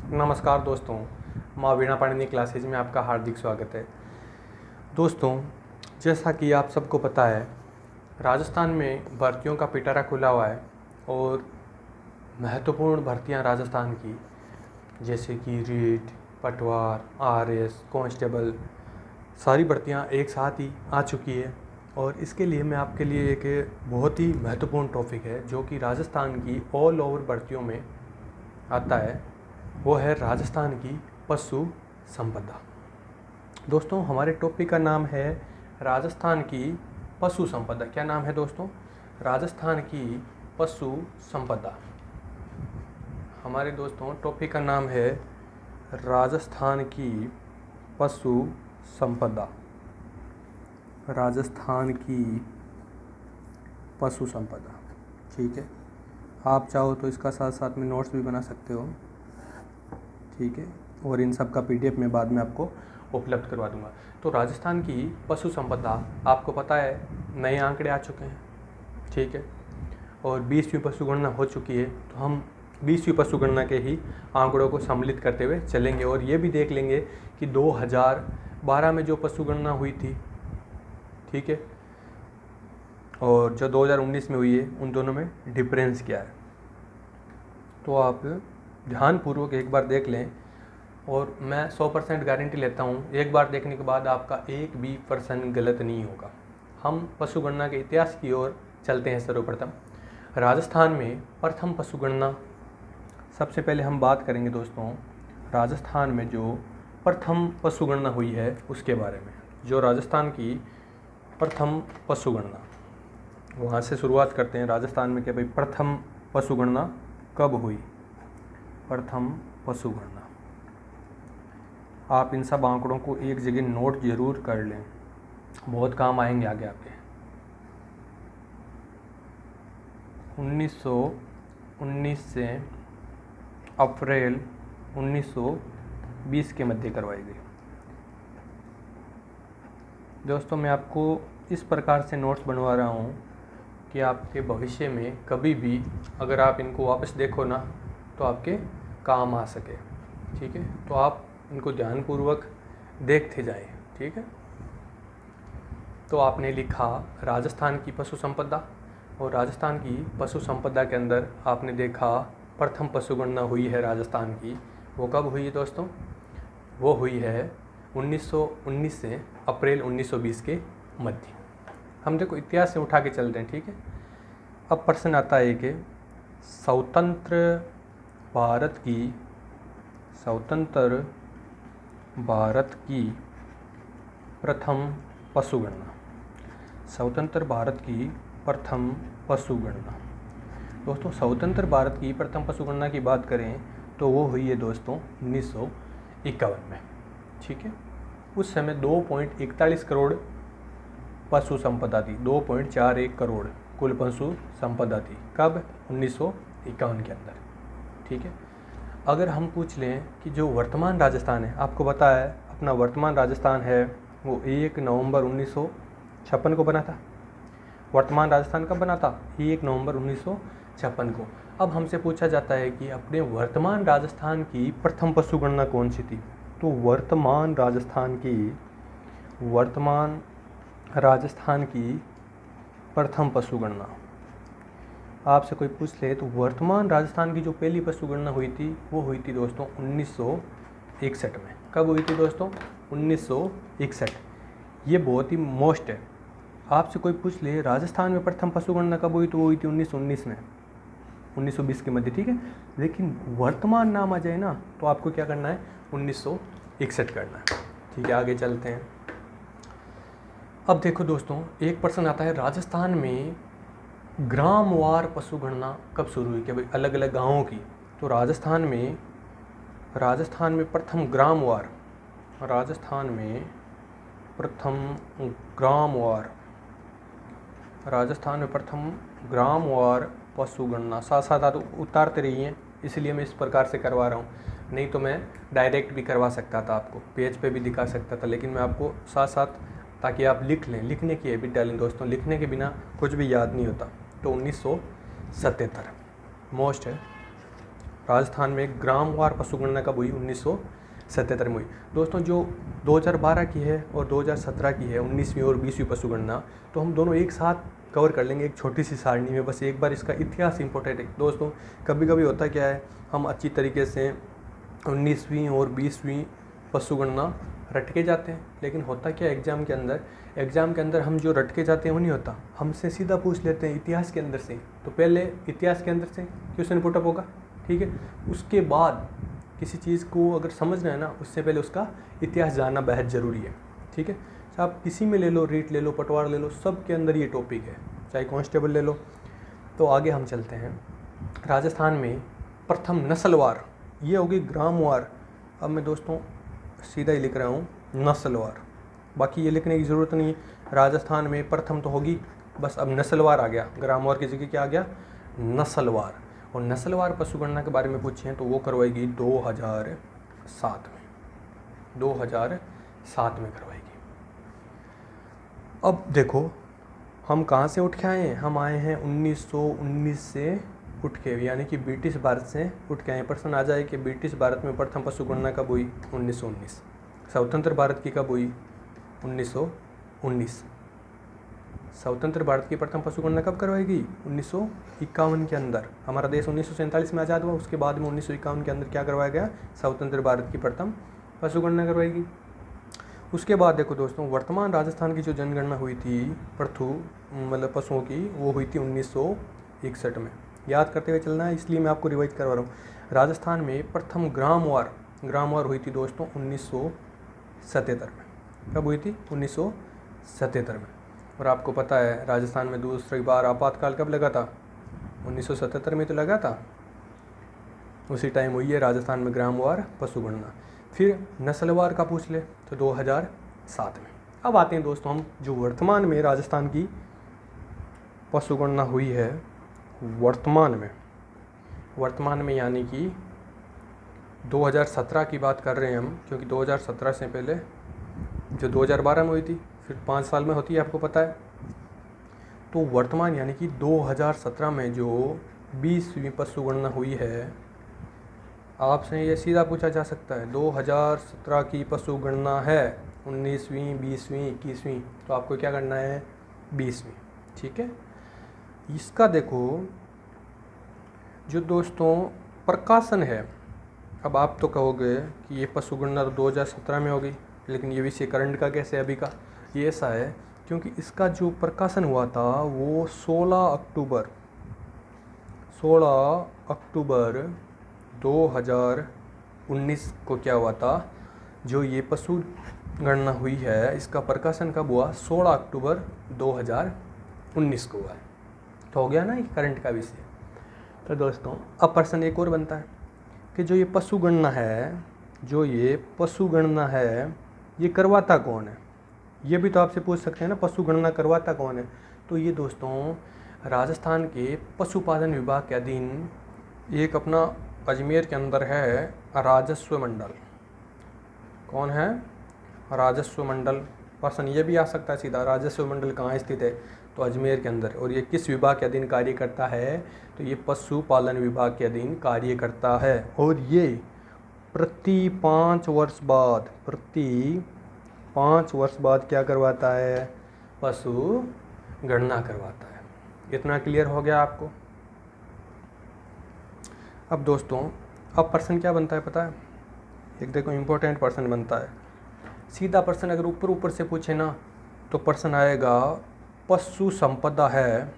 नमस्कार दोस्तों, माँ वीणा पाणिनि क्लासेज में आपका हार्दिक स्वागत है। दोस्तों, जैसा कि आप सबको पता है, राजस्थान में भर्तियों का पिटारा खुला हुआ है और महत्वपूर्ण भर्तियां राजस्थान की, जैसे कि रीट, पटवार, आरएस, कांस्टेबल, सारी भर्तियां एक साथ ही आ चुकी है। और इसके लिए मैं आपके लिए एक बहुत ही महत्वपूर्ण टॉपिक है जो कि राजस्थान की ऑल ओवर भर्तियों में आता है, वो है राजस्थान की पशु संपदा। दोस्तों, हमारे टॉपिक का नाम है राजस्थान की पशु संपदा। क्या नाम है दोस्तों? राजस्थान की पशु संपदा। हमारे दोस्तों टॉपिक का नाम है राजस्थान की पशु संपदा। राजस्थान की पशु संपदा, ठीक है। आप चाहो तो इसका साथ साथ में नोट्स भी बना सकते हो, ठीक है। और इन सब का पीडीएफ में बाद में आपको उपलब्ध करवा दूंगा। तो राजस्थान की पशु संपदा, आपको पता है नए आंकड़े आ चुके हैं, ठीक है। और 20वीं पशु गणना हो चुकी है, तो हम 20वीं पशु गणना के ही आंकड़ों को सम्मिलित करते हुए चलेंगे और ये भी देख लेंगे कि 2012 में जो पशु गणना हुई थी, ठीक है, और जो 2019 में हुई है, उन दोनों में डिफरेंस क्या है। तो आप ध्यानपूर्वक एक बार देख लें और मैं 100% गारंटी लेता हूँ, एक बार देखने के बाद आपका एक भी % गलत नहीं होगा। हम पशु गणना के इतिहास की ओर चलते हैं। सर्वप्रथम राजस्थान में प्रथम पशु गणना, सबसे पहले हम बात करेंगे दोस्तों राजस्थान में जो प्रथम पशु गणना हुई है उसके बारे में। जो राजस्थान की प्रथम पशु गणना, वहाँ से शुरुआत करते हैं राजस्थान में कि भाई प्रथम पशु गणना कब हुई। प्रथम पशु गणना, आप इन सब आंकड़ों को एक जगह नोट जरूर कर लें, बहुत काम आएंगे आगे आपके। 1919 से अप्रैल 1920 के मध्य करवाई गई। दोस्तों, मैं आपको इस प्रकार से नोट्स बनवा रहा हूँ कि आपके भविष्य में कभी भी अगर आप इनको वापस देखो ना, तो आपके काम आ सके, ठीक है। तो आप इनको ध्यानपूर्वक देखते जाएं, ठीक है। तो आपने लिखा राजस्थान की पशु संपदा, और राजस्थान की पशु संपदा के अंदर आपने देखा प्रथम पशु गणना हुई है राजस्थान की। वो कब हुई है दोस्तों? वो हुई है 1919 से अप्रैल 1920 के मध्य। हम देखो इतिहास से उठा के चल रहे हैं, ठीक है। अब प्रश्न आता है कि स्वतंत्र भारत की प्रथम पशु गणना। स्वतंत्र भारत की प्रथम पशु गणना। दोस्तों, स्वतंत्र भारत की प्रथम पशु गणना की बात करें तो वो हुई है दोस्तों 1951 में, ठीक है। उस समय 2.41 करोड़ पशु संपदा थी, 2.41 करोड़ कुल पशु संपदा थी। कब? 1951 के अंदर, ठीक है। अगर हम पूछ लें कि जो वर्तमान राजस्थान है, आपको पता है अपना वर्तमान राजस्थान है वो 1 नवंबर 1956 को बना था। वर्तमान राजस्थान कब बना था? 1 नवंबर 1956 को। अब हमसे पूछा जाता है कि अपने वर्तमान राजस्थान की प्रथम पशु गणना कौन सी थी। तो वर्तमान राजस्थान की प्रथम पशु गणना, आपसे कोई पूछ ले तो वर्तमान राजस्थान की जो पहली पशु गणना हुई थी वो हुई थी दोस्तों 1961 में। कब हुई थी दोस्तों? 1961। ये बहुत ही मोस्ट है। आपसे कोई पूछ ले राजस्थान में प्रथम पशु गणना कब हुई, तो वो हुई थी 1919 में, 1920 के मध्य, ठीक है। लेकिन वर्तमान नाम आ जाए ना, तो आपको क्या करना है? 1961 करना है, ठीक है। आगे चलते हैं। अब देखो दोस्तों, एक प्रश्न आता है राजस्थान में ग्रामवार पशु गणना कब शुरू हुई, कि भाई अलग अलग गांवों की। तो राजस्थान में प्रथम ग्रामवार पशु गणना, साथ साथ आप उतारते रहिए, इसलिए मैं इस प्रकार से करवा रहा हूँ। नहीं तो मैं डायरेक्ट भी करवा सकता था, आपको पेज पे भी दिखा सकता था, लेकिन मैं आपको साथ साथ ताकि आप लिख लें, लिखने की हैबिट डालें दोस्तों, लिखने के बिना कुछ भी याद नहीं होता। तो 1977 मोस्ट है। राजस्थान में ग्रामवार पशुगणना कब हुई? 1977 में हुई। दोस्तों जो 2012 की है और 2017 की है 19वीं और 20वीं पशुगणना, तो हम दोनों एक साथ कवर कर लेंगे एक छोटी सी सारणी में। बस एक बार इसका इतिहास इंपॉर्टेंट है दोस्तों। कभी कभी होता क्या है, हम अच्छी तरीके से 19वीं और 20वीं पशुगणना रट के जाते हैं, लेकिन होता क्या एग्ज़ाम के अंदर हम जो रट के जाते हैं वो नहीं होता, हमसे सीधा पूछ लेते हैं इतिहास के अंदर से। तो पहले इतिहास के अंदर से क्वेश्चन पुटअप होगा, ठीक है। उसके बाद किसी चीज़ को अगर समझना है ना, उससे पहले उसका इतिहास जानना बेहद ज़रूरी है, ठीक है। चाहे आप किसी में ले लो, रीट ले लो, पटवार ले लो, सब के अंदर ये टॉपिक है, चाहे कांस्टेबल ले लो। तो आगे हम चलते हैं। राजस्थान में प्रथम नस्लवार, ये होगी ग्रामवार। अब मैं दोस्तों सीधा ही लिख रहा हूँ नस्लवार, बाकी ये लिखने की ज़रूरत नहीं है। राजस्थान में प्रथम तो होगी, बस अब नस्लवार आ गया, ग्रामवार की जगह क्या आ गया? नस्लवार। और नस्लवार पशुगणना के बारे में पूछें तो वो करवाएगी 2007 में, 2007 में करवाएगी। अब देखो हम कहाँ से उठ के आए हैं, हम आए हैं 1919 से उठ के, यानी कि ब्रिटिश भारत से उठ के आए। प्रश्न आ जाए कि ब्रिटिश भारत में प्रथम पशुगणना कब हुई? 1919। स्वतंत्र भारत की कब हुई? 1919। स्वतंत्र भारत की प्रथम पशुगणना कब करवाएगी? 1951 के अंदर। हमारा देश 1947 में आज़ाद हुआ, उसके बाद में 1951 के अंदर क्या करवाया गया? स्वतंत्र भारत की प्रथम पशुगणना करवाएगी। उसके बाद देखो दोस्तों, वर्तमान राजस्थान की जो जनगणना हुई थी मतलब पशुओं की, वो हुई थी 1961 में। याद करते हुए चलना है, इसलिए मैं आपको रिवाइज करवा रहा हूँ। राजस्थान में प्रथम ग्रामवार हुई थी दोस्तों 1977 में। कब हुई थी? 1977 में। और आपको पता है राजस्थान में दूसरी बार आपातकाल कब लगा था? 1977 में तो लगा था, उसी टाइम हुई है राजस्थान में ग्रामवार पशुगणना। फिर नस्लवार का पूछ ले तो 2007 में। अब आते हैं दोस्तों हम जो वर्तमान में राजस्थान की पशुगणना हुई है, वर्तमान में यानी कि 2017 की बात कर रहे हैं हम, क्योंकि 2017 से पहले जो 2012 में हुई थी, फिर 5 साल में होती है, आपको पता है। तो वर्तमान यानी कि 2017 में जो 20वीं पशुगणना हुई है, आपसे ये सीधा पूछा जा सकता है 2017 की पशुगणना है 19वीं, 20वीं, 21वीं, तो आपको क्या करना है? 20वीं, ठीक है। इसका देखो जो दोस्तों प्रकाशन है, अब आप तो कहोगे कि ये पशुगणना तो 2017 में होगी, लेकिन ये विषय करंट का कैसे अभी का? ये ऐसा है क्योंकि इसका जो प्रकाशन हुआ था वो 16 अक्टूबर 2019 को क्या हुआ था, जो ये पशुगणना हुई है इसका प्रकाशन कब हुआ? 16 अक्टूबर 2019 को हुआ है। तो हो गया ना ये करंट का विषय। तो दोस्तों अब प्रश्न एक और बनता है कि जो ये पशुगणना है ये करवाता कौन है? ये भी तो आपसे पूछ सकते हैं ना, पशुगणना करवाता कौन है? तो ये दोस्तों राजस्थान के पशुपालन विभाग के अधीन एक अपना अजमेर के अंदर है राजस्व मंडल। कौन है? राजस्व मंडल। प्रश्न ये भी आ सकता है सीधा, राजस्व मंडल कहाँ स्थित है? तो अजमेर के अंदर। और ये किस विभाग के अधीन कार्य करता है? तो ये पशुपालन विभाग के अधीन कार्य करता है। और ये प्रति 5 वर्ष बाद क्या करवाता है? पशु गणना करवाता है। इतना क्लियर हो गया आपको? अब दोस्तों अब प्रश्न क्या बनता है पता है? एक देखो इम्पोर्टेंट प्रश्न बनता है। सीधा प्रश्न अगर ऊपर से पूछे ना तो प्रश्न आएगा पशु संपदा है,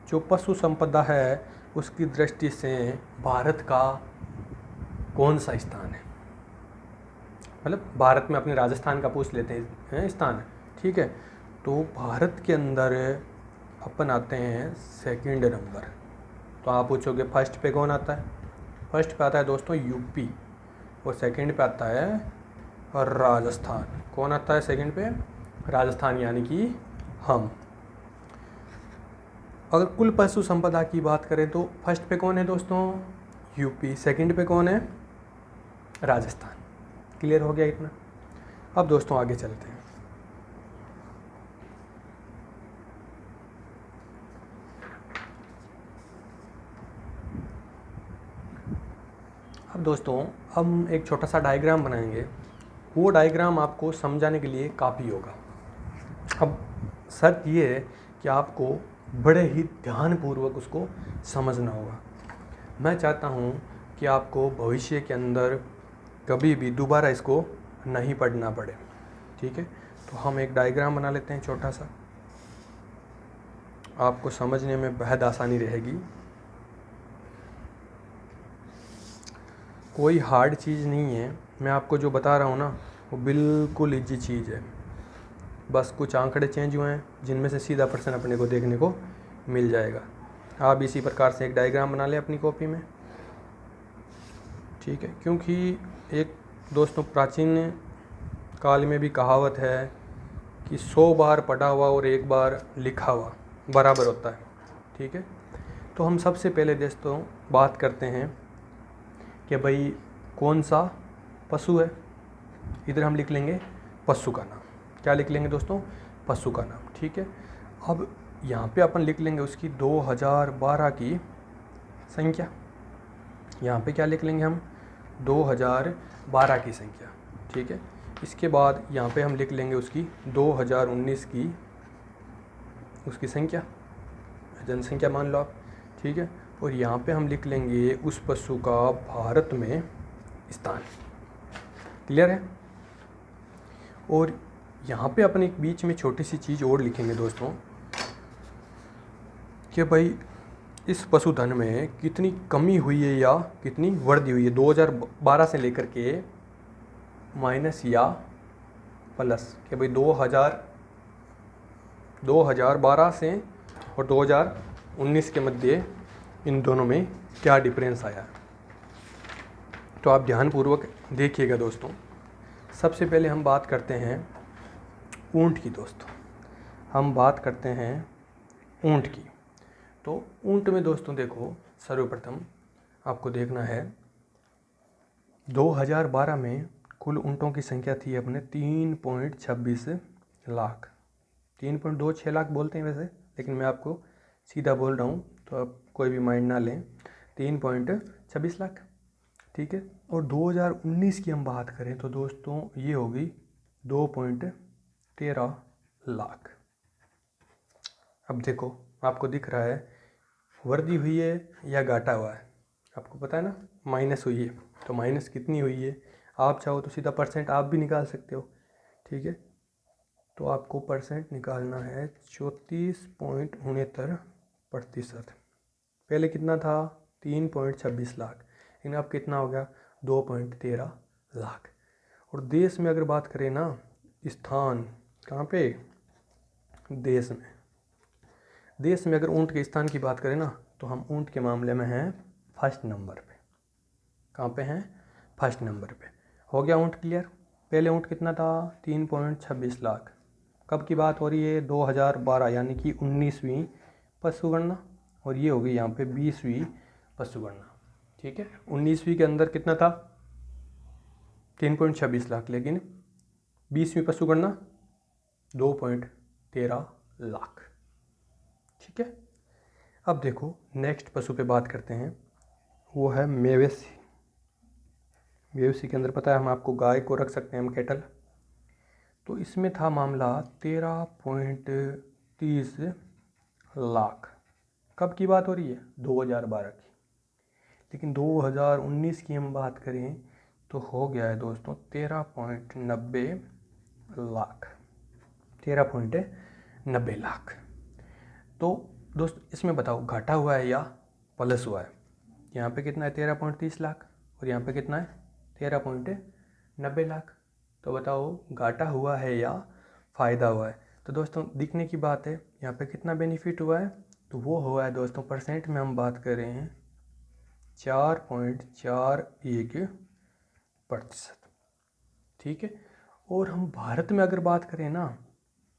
जो पशु संपदा है उसकी दृष्टि से भारत का कौन सा स्थान है? मतलब भारत में अपने राजस्थान का पूछ लेते हैं स्थान, ठीक है। तो भारत के अंदर अपन आते हैं 2nd नंबर। तो आप पूछोगे फर्स्ट पे कौन आता है? फर्स्ट पे आता है दोस्तों यूपी, और 2nd पे आता है राजस्थान। कौन आता है 2nd पे? राजस्थान, यानी कि हम। अगर कुल पशु संपदा की बात करें तो फर्स्ट पे कौन है दोस्तों? यूपी। 2nd पे कौन है? राजस्थान। क्लियर हो गया इतना? अब दोस्तों आगे चलते हैं। अब दोस्तों हम एक छोटा सा डायग्राम बनाएंगे, वो डायग्राम आपको समझाने के लिए काफ़ी होगा। अब शर्त ये है कि आपको बड़े ही ध्यानपूर्वक उसको समझना होगा। मैं चाहता हूँ कि आपको भविष्य के अंदर कभी भी दोबारा इसको नहीं पढ़ना पड़े, ठीक है। तो हम एक डायग्राम बना लेते हैं छोटा सा, आपको समझने में बेहद आसानी रहेगी। कोई हार्ड चीज़ नहीं है, मैं आपको जो बता रहा हूँ ना वो बिल्कुल इजी चीज़ है। बस कुछ आंकड़े चेंज हुए हैं जिनमें से सीधा पर्सन अपने को देखने को मिल जाएगा। आप इसी प्रकार से एक डायग्राम बना लें अपनी कॉपी में, ठीक है। क्योंकि एक दोस्तों प्राचीन काल में भी कहावत है कि 100 बार पढ़ा हुआ और 1 बार लिखा हुआ बराबर होता है, ठीक है। तो हम सबसे पहले दोस्तों बात करते हैं कि भाई कौन सा पशु है। इधर हम लिख लेंगे पशु का नाम। क्या लिख लेंगे दोस्तों? पशु का नाम, ठीक है। अब यहाँ पे अपन लिख लेंगे उसकी 2012 की संख्या। यहाँ पे क्या लिख लेंगे हम? 2012 की संख्या, ठीक है। इसके बाद यहाँ पे हम लिख लेंगे उसकी 2019 की उसकी संख्या, जनसंख्या मान लो आप, ठीक है। और यहाँ पे हम लिख लेंगे उस पशु का भारत में स्थान। क्लियर है? और यहाँ पे अपन एक बीच में छोटी सी चीज़ और लिखेंगे दोस्तों कि भाई इस पशुधन में कितनी कमी हुई है या कितनी वृद्धि हुई है 2012 से लेकर के माइनस या प्लस, कि भाई 2012 से और 2019 के मध्य इन दोनों में क्या डिफरेंस आया। तो आप ध्यानपूर्वक देखिएगा दोस्तों। सबसे पहले हम बात करते हैं ऊंट की दोस्तों, हम बात करते हैं ऊंट की। तो ऊंट में दोस्तों देखो, सर्वप्रथम आपको देखना है 2012 में कुल ऊंटों की संख्या थी अपने 3.26 लाख। 3.26 लाख बोलते हैं वैसे, लेकिन मैं आपको सीधा बोल रहा हूँ तो आप कोई भी माइंड ना लें। 3.26 लाख, ठीक है। और 2019 की हम बात करें तो दोस्तों ये होगी 2.13 लाख। अब देखो आपको दिख रहा है वृद्धि हुई है या घाटा हुआ है? आपको पता है ना, माइनस हुई है। तो माइनस कितनी हुई है? आप चाहो तो सीधा परसेंट आप भी निकाल सकते हो, ठीक है। तो आपको परसेंट निकालना है 34.69%। पहले कितना था? 3.26 लाख, लेकिन अब कितना हो गया? 2.13 लाख। और देश में अगर बात करें ना, स्थान कहाँ पे? देश में अगर ऊंट के स्थान की बात करें ना, तो हम ऊंट के मामले में हैं फर्स्ट नंबर पे। कहाँ पे हैं? फर्स्ट नंबर पे। हो गया ऊंट क्लियर? पहले ऊंट कितना था? 3.26 लाख। कब की बात हो रही है? 2012, यानी कि 19वीं पशुगणना, और ये होगी यहाँ पे 20वीं पशुगणना, ठीक है। 19वीं के अंदर कितना था? 3.26 लाख, लेकिन 20वीं पशुगणना 2.13 लाख, ठीक है। अब देखो नेक्स्ट पशु पे बात करते हैं, वो है मवेशी। मवेशी के अंदर पता है हम आपको गाय को रख सकते हैं हम कैटल। तो इसमें था मामला 13.30 लाख। कब की बात हो रही है? 2012 की। लेकिन 2019 की हम बात करें तो हो गया है दोस्तों 13.90 लाख। 13.90 लाख। तो दोस्त इसमें बताओ घाटा हुआ है या प्लस हुआ है? यहाँ पे कितना है? 13.30 लाख, और यहाँ पे कितना है? 13.90 लाख। तो बताओ घाटा हुआ है या फ़ायदा हुआ है? तो दोस्तों दिखने की बात है, यहाँ पे कितना बेनिफिट हुआ है? तो वो हुआ है दोस्तों, परसेंट में हम बात कर रहे हैं 4.41%, ठीक है। और हम भारत में अगर बात करें ना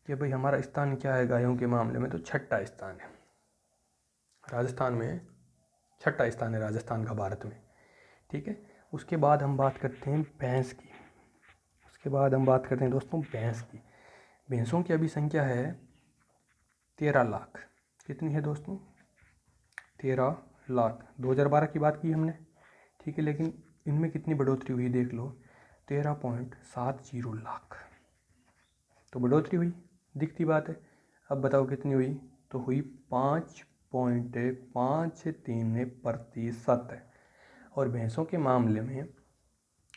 कि भाई हमारा स्थान क्या है गायों के मामले में, तो छठा स्थान है राजस्थान में। छठा स्थान है राजस्थान का भारत में, ठीक है। उसके बाद हम बात करते हैं भैंस की। उसके बाद हम बात करते हैं दोस्तों भैंस की। भैंसों की अभी संख्या है 13 लाख। कितनी है दोस्तों? 13 लाख। 2012 की बात की हमने, ठीक है। लेकिन इनमें कितनी बढ़ोतरी हुई देख लो, 13.70 लाख। तो बढ़ोतरी हुई, दिखती बात है। अब बताओ कितनी हुई, तो हुई 5.53%। और भैंसों के मामले में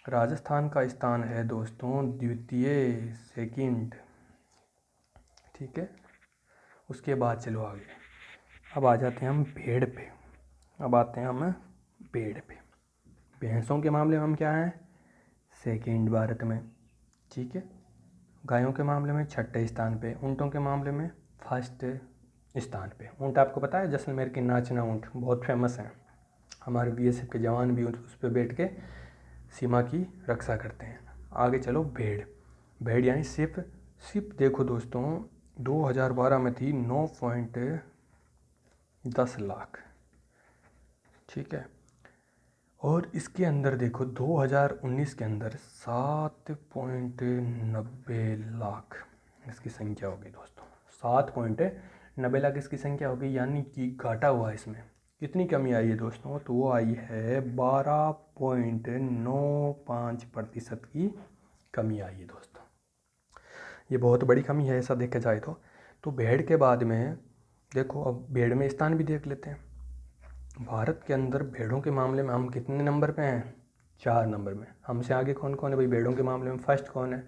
राजस्थान का स्थान है दोस्तों द्वितीय, सेकंड। ठीक है, उसके बाद चलो आगे। अब आ जाते हैं हम भेड़ पे। भैंसों के मामले में हम क्या हैं, सेकंड भारत में। ठीक है, गायों के मामले में छठे स्थान पे, ऊँटों के मामले में फर्स्ट स्थान पे। ऊँट आपको पता है जैसलमेर के नाचना ऊँट बहुत फेमस हैं, हमारे बीएसएफ के जवान भी उस पर बैठ के सीमा की रक्षा करते हैं। आगे चलो, भेड़ यानी सिप देखो दोस्तों 2012 में थी 9.10 लाख। ठीक है, और इसके अंदर देखो 2019 के अंदर 7.90 लाख इसकी संख्या होगी दोस्तों। 7.90 लाख इसकी संख्या होगी, यानी कि घाटा हुआ इसमें। कितनी कमी आई है दोस्तों, तो वो आई है 12.95% की कमी आई है दोस्तों। ये बहुत बड़ी कमी है ऐसा देखा जाए तो भेड़ के बाद में देखो, अब भेड़ में स्थान भी देख लेते हैं। भारत के अंदर भेड़ों के मामले में हम कितने नंबर पे हैं, 4 नंबर में। हमसे आगे कौन कौन है भाई भेड़ों के मामले में, फर्स्ट कौन है,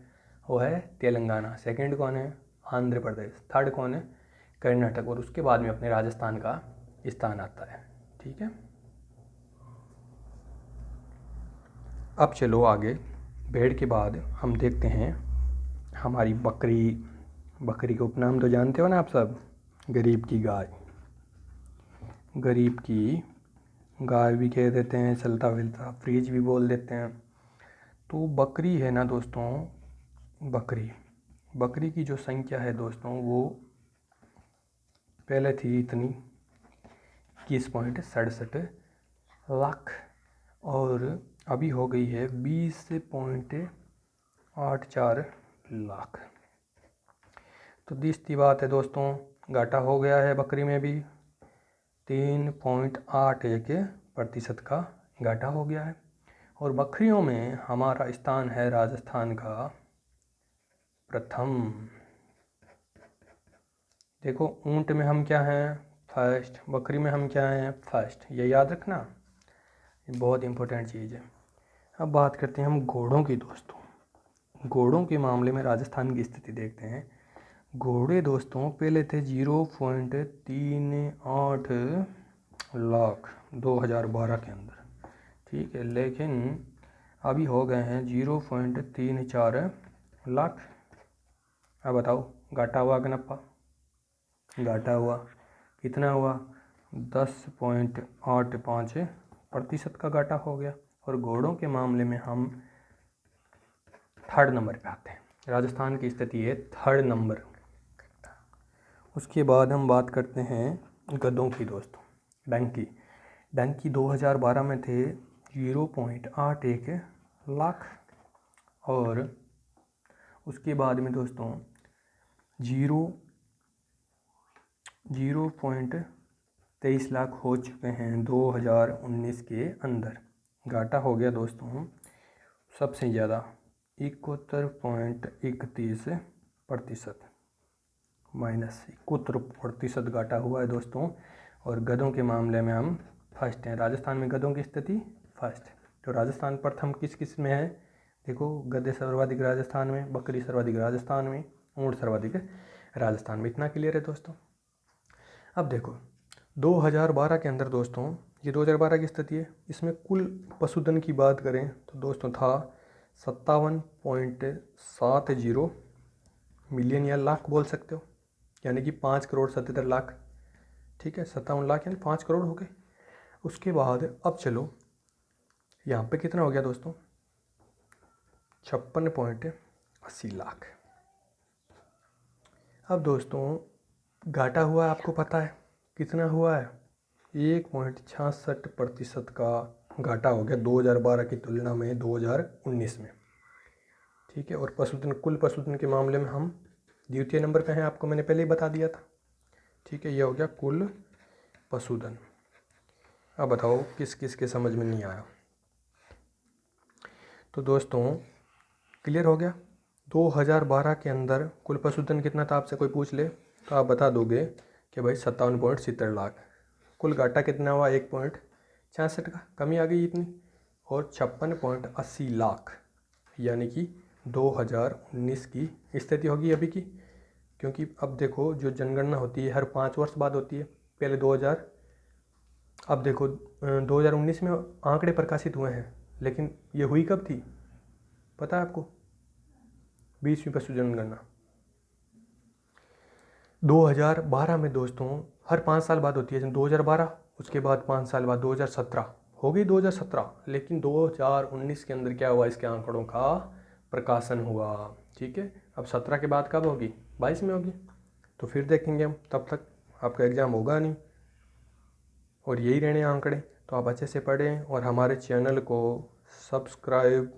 वो है तेलंगाना। सेकंड कौन है, आंध्र प्रदेश। थर्ड कौन है, कर्नाटक। और उसके बाद में अपने राजस्थान का स्थान आता है। ठीक है, अब चलो आगे। भेड़ के बाद हम देखते हैं हमारी बकरी का उपनाम तो जानते हो ना आप सब, गरीब की गाय। गरीब की गाय भी कह देते हैं, चलता फिरता फ्रिज भी बोल देते हैं। तो बकरी है ना दोस्तों, बकरी की जो संख्या है दोस्तों वो पहले थी इतनी 21.67 लाख और अभी हो गई है 20.84 लाख। तो दिखती बात है दोस्तों, घाटा हो गया है बकरी में भी, 3.81% का घाटा हो गया है। और बकरियों में हमारा स्थान है राजस्थान का प्रथम। देखो, ऊंट में हम क्या हैं, फर्स्ट। बकरी में हम क्या हैं, फर्स्ट। ये याद रखना, ये बहुत इंपॉर्टेंट चीज़ है। अब बात करते हैं हम घोड़ों की दोस्तों। घोड़ों के मामले में राजस्थान की स्थिति देखते हैं। घोड़े दोस्तों पहले थे 0.38 लाख 2012 के अंदर। ठीक है, लेकिन अभी हो गए हैं 0.34 लाख। अब बताओ घाटा हुआ कि नफा, घाटा हुआ। कितना हुआ, 10.85% का घाटा हो गया। और घोड़ों के मामले में हम थर्ड नंबर पे आते हैं। राजस्थान की स्थिति है थर्ड नंबर। उसके बाद हम बात करते हैं गधों की दोस्तों। डंकी 2012 में थे 0.81 लाख और उसके बाद में दोस्तों 0.23 लाख हो चुके हैं 2019 के अंदर। घाटा हो गया दोस्तों सबसे ज़्यादा 71.31%, -71% घाटा हुआ है दोस्तों। और गधों के मामले में हम फर्स्ट हैं। राजस्थान में गधों की स्थिति फर्स्ट। तो राजस्थान प्रथम किस में है, देखो गधे सर्वाधिक राजस्थान में, बकरी सर्वाधिक राजस्थान में, ऊँट सर्वाधिक राजस्थान में। इतना क्लियर है दोस्तों। अब देखो 2012 के अंदर दोस्तों, ये 2012 की स्थिति है। इसमें कुल पशुधन की बात करें तो दोस्तों था 57.70 मिलियन या लाख बोल सकते हो, यानी कि 5.77 करोड़। ठीक है, 57 लाख यानी 5 करोड़ हो गए। उसके बाद अब चलो यहाँ पे कितना हो गया दोस्तों, 56.80 लाख। अब दोस्तों घाटा हुआ है, आपको पता है कितना हुआ है, 1.66% का घाटा हो गया 2012 की तुलना में 2019 में। ठीक है, और कुल पशुधन के मामले में हम द्वितीय नंबर पे हैं, आपको मैंने पहले ही बता दिया था। ठीक है, ये हो गया कुल पशुधन। अब बताओ किस किस के समझ में नहीं आया। तो दोस्तों क्लियर हो गया। 2012 के अंदर कुल पशुधन कितना था, आपसे कोई पूछ ले तो आप बता दोगे कि भाई 57.70 लाख। कुल घाटा कितना हुआ, 1.66 का, कमी आ गई इतनी। और 56.80 लाख यानी कि 2019 की स्थिति होगी अभी की। क्योंकि अब देखो जो जनगणना होती है हर 5 वर्ष बाद होती है। पहले 2000, अब देखो 2019 में आंकड़े प्रकाशित हुए हैं, लेकिन ये हुई कब थी पता है आपको? 20वीं पशु जनगणना 2012 में दोस्तों हर 5 साल बाद होती है। 2012, उसके बाद 5 साल बाद 2017 हो गई 2017, लेकिन 2019 के अंदर क्या हुआ, इसके आंकड़ों का प्रकाशन हुआ। ठीक है, अब 17 के बाद कब होगी, 22 में होगी। तो फिर देखेंगे हम, तब तक आपका एग्ज़ाम होगा नहीं और यही रहने आंकड़े। तो आप अच्छे से पढ़ें और हमारे चैनल को सब्सक्राइब,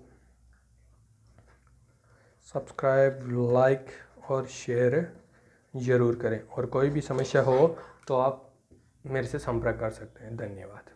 लाइक और शेयर ज़रूर करें। और कोई भी समस्या हो तो आप मेरे से संपर्क कर सकते हैं। धन्यवाद।